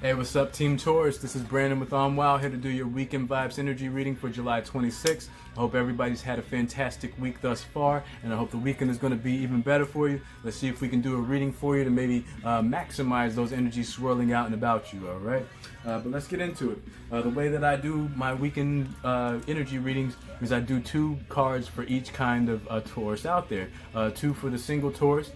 Hey, what's up, Team Taurus? This is Brandon with Wow, here to do your Weekend Vibes energy reading for July 26th. I hope everybody's had a fantastic week thus far, and I hope the weekend is going to be even better for you. Let's see if we can do a reading for you to maybe maximize those energies swirling out and about you, all right? But let's get into it. The way that I do my weekend energy readings is I do 2 cards for each kind of Taurus out there. 2 for the single Taurus,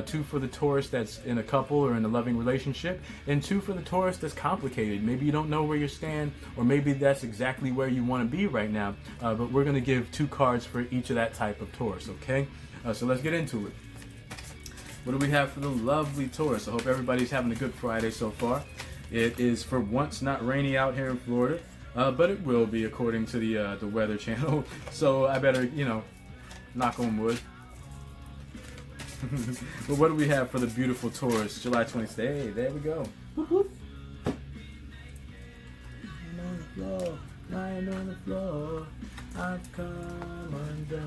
2 for the Taurus that's in a couple or in a loving relationship, and 2 for the Taurus that's complicated. Maybe you don't know where you stand, or maybe that's exactly where you want to be right now, but we're going to give 2 cards for each of that type of Taurus, okay? So let's get into it. What do we have for the lovely Taurus? I hope everybody's having a good Friday so far. It is for once not rainy out here in Florida, but it will be according to the Weather Channel. So I better, knock on wood. But what do we have for the beautiful Taurus, July 26th? Hey, there we go. Whoop, whoop. Lying on the floor, I've come undone.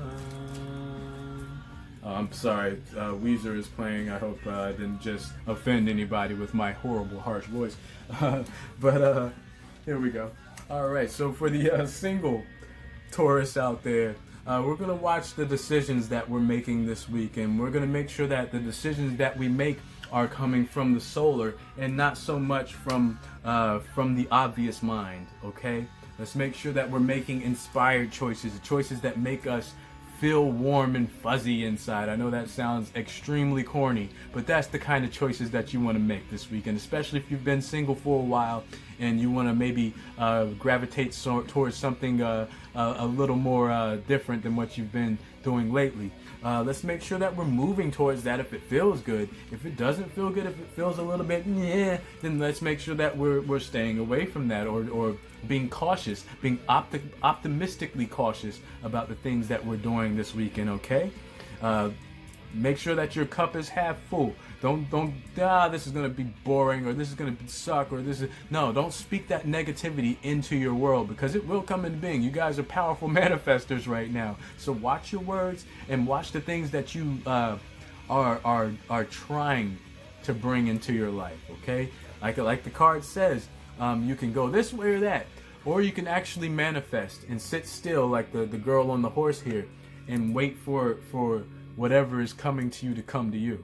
I'm sorry, Weezer is playing. I hope I didn't just offend anybody with my horrible, harsh voice. But here we go. All right, so for the single Taurus out there, we're going to watch the decisions that we're making this week, and we're going to make sure that the decisions that we make are coming from the solar and not so much from the obvious mind, okay? Let's make sure that we're making inspired choices, choices that make us feel warm and fuzzy inside. I know that sounds extremely corny, but that's the kind of choices that you want to make this weekend, especially if you've been single for a while and you want to maybe gravitate towards something a little more different than what you've been doing lately. Let's make sure that we're moving towards that if it feels good. If it doesn't feel good, if it feels a little bit then let's make sure that we're staying away from that, or being cautious, being optimistically cautious about the things that we're doing this weekend, okay? Make sure that your cup is half full. Don't this is gonna be boring, or this is gonna suck, or don't speak that negativity into your world, because it will come into being. You guys are powerful manifestors right now, so watch your words and watch the things that you are trying to bring into your life, okay? Like the card says, you can go this way or that, or you can actually manifest and sit still like the girl on the horse here and wait for whatever is coming to you to come to you.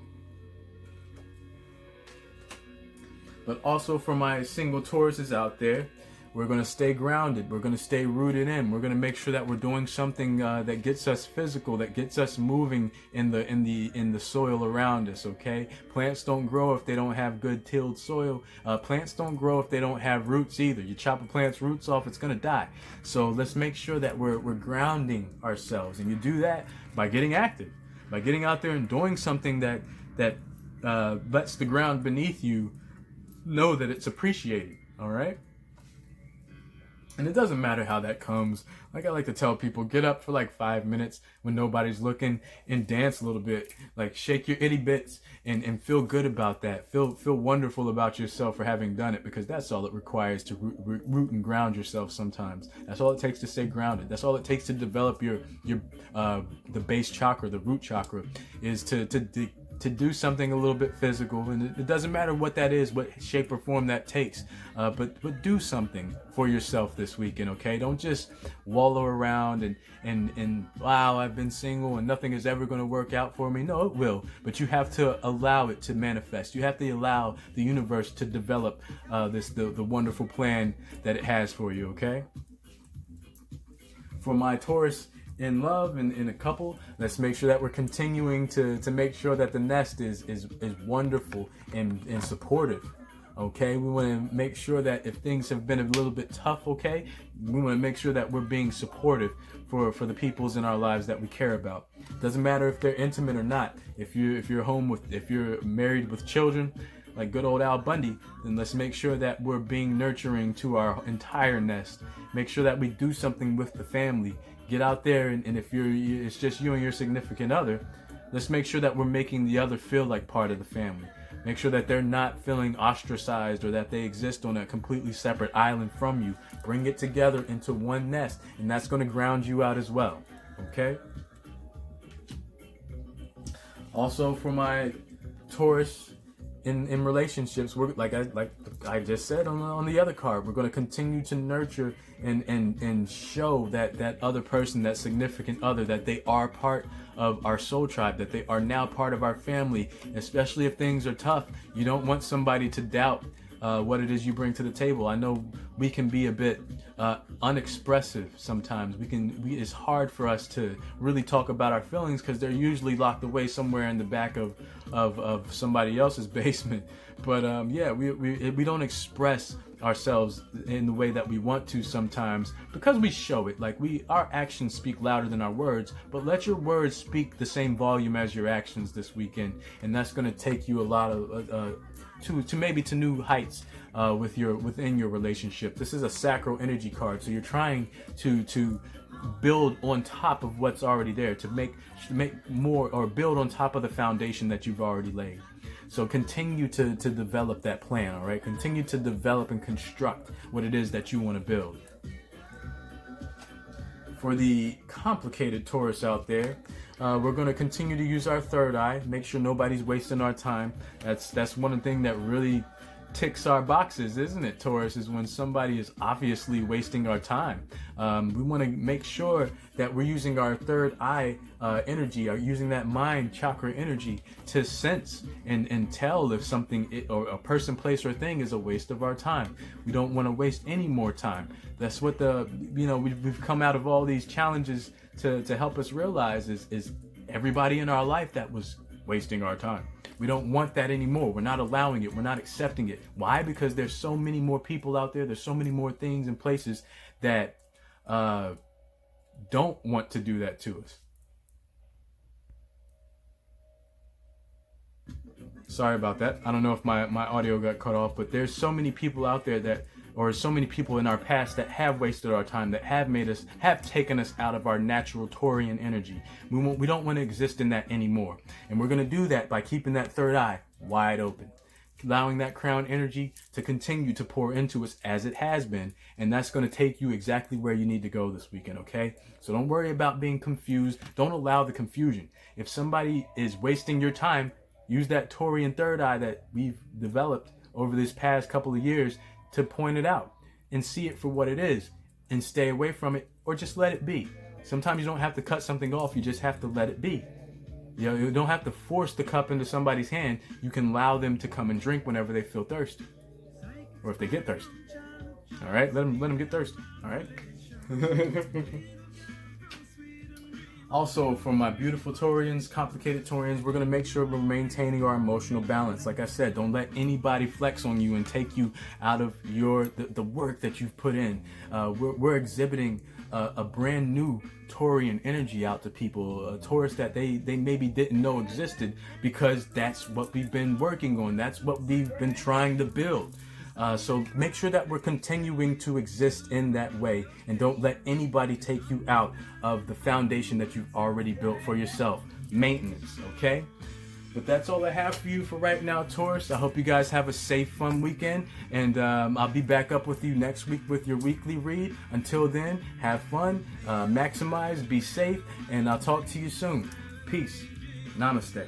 But also for my single Tauruses out there, we're going to stay grounded. We're going to stay rooted in. We're going to make sure that we're doing something that gets us physical, that gets us moving in the soil around us, okay? Plants don't grow if they don't have good tilled soil. Plants don't grow if they don't have roots either. You chop a plant's roots off, it's going to die. So let's make sure that we're grounding ourselves. And you do that by getting active, by getting out there and doing something that lets the ground beneath you know that it's appreciated, all right? And it doesn't matter how that comes. Like I like to tell people, get up for like 5 minutes when nobody's looking and dance a little bit. Like shake your itty bits and feel good about that. Feel wonderful about yourself for having done it, because that's all it requires to root and ground yourself sometimes. That's all it takes to stay grounded. That's all it takes to develop your the base chakra, the root chakra, is to do something a little bit physical. And it doesn't matter what that is, what shape or form that takes, but do something for yourself this weekend, okay? Don't just wallow around and wow, I've been single and nothing is ever going to work out for me. No, it will, but you have to allow it to manifest. You have to allow the universe to develop the wonderful plan that it has for you, okay? For my Taurus in love and in a couple, let's make sure that we're continuing to make sure that the nest is wonderful and supportive, okay? We want to make sure that if things have been a little bit tough, okay, we want to make sure that we're being supportive for the peoples in our lives that we care about. Doesn't matter if they're intimate or not. If you're married with children, like good old Al Bundy, then let's make sure that we're being nurturing to our entire nest. Make sure that we do something with the family. Get out there, and if it's just you and your significant other, let's make sure that we're making the other feel like part of the family. Make sure that they're not feeling ostracized or that they exist on a completely separate island from you. Bring it together into one nest, and that's going to ground you out as well, okay? Also for my Taurus in relationships, we're like I just said on the other card, we're going to continue to nurture and show that other person, that significant other, that they are part of our soul tribe, that they are now part of our family. Especially if things are tough, you don't want somebody to doubt what it is you bring to the table. I know we can be a bit unexpressive sometimes. It's hard for us to really talk about our feelings because they're usually locked away somewhere in the back of somebody else's basement. But yeah, we don't express ourselves in the way that we want to sometimes because we show it. Like our actions speak louder than our words, but let your words speak the same volume as your actions this weekend, and that's going to take you a lot of to new heights within your relationship. This is a sacral energy card, so you're trying to build on top of what's already there, to make more, or build on top of the foundation that you've already laid. So continue to develop that plan, all right? Continue to develop and construct what it is that you want to build. For the complicated Taurus out there, we're going to continue to use our third eye. Make sure nobody's wasting our time. That's one thing that really ticks our boxes, isn't it, Taurus? Is when somebody is obviously wasting our time. We want to make sure that we're using our third eye energy, or using that mind chakra energy to sense and tell if something or a person, place, or thing is a waste of our time. We don't want to waste any more time. That's what we've come out of all these challenges to help us realize is everybody in our life that was wasting our time. We don't want that anymore. We're not allowing it. We're not accepting it. Why? Because there's so many more people out there. There's so many more things and places that don't want to do that to us. Sorry about that. I don't know if my audio got cut off, but there's so many people out there or so many people in our past that have wasted our time, that have taken us out of our natural Taurian energy. We don't want to exist in that anymore. And we're going to do that by keeping that third eye wide open, allowing that crown energy to continue to pour into us as it has been. And that's going to take you exactly where you need to go this weekend, okay? So don't worry about being confused. Don't allow the confusion. If somebody is wasting your time, use that Taurian third eye that we've developed over this past couple of years to point it out and see it for what it is and stay away from it, or just let it be. Sometimes you don't have to cut something off. You just have to let it be. You don't have to force the cup into somebody's hand. You can allow them to come and drink whenever they feel thirsty, or if they get thirsty. All right, let them get thirsty. All right. Also, for my beautiful Taurians, complicated Taurians, we're going to make sure we're maintaining our emotional balance. Like I said, don't let anybody flex on you and take you out of the work that you've put in. We're exhibiting a brand new Taurian energy out to people, a Taurus that they maybe didn't know existed, because that's what we've been working on. That's what we've been trying to build. So make sure that we're continuing to exist in that way, and don't let anybody take you out of the foundation that you've already built for yourself. Maintenance, okay? But that's all I have for you for right now, Taurus. I hope you guys have a safe, fun weekend, and I'll be back up with you next week with your weekly read. Until then, have fun, maximize, be safe, and I'll talk to you soon. Peace. Namaste.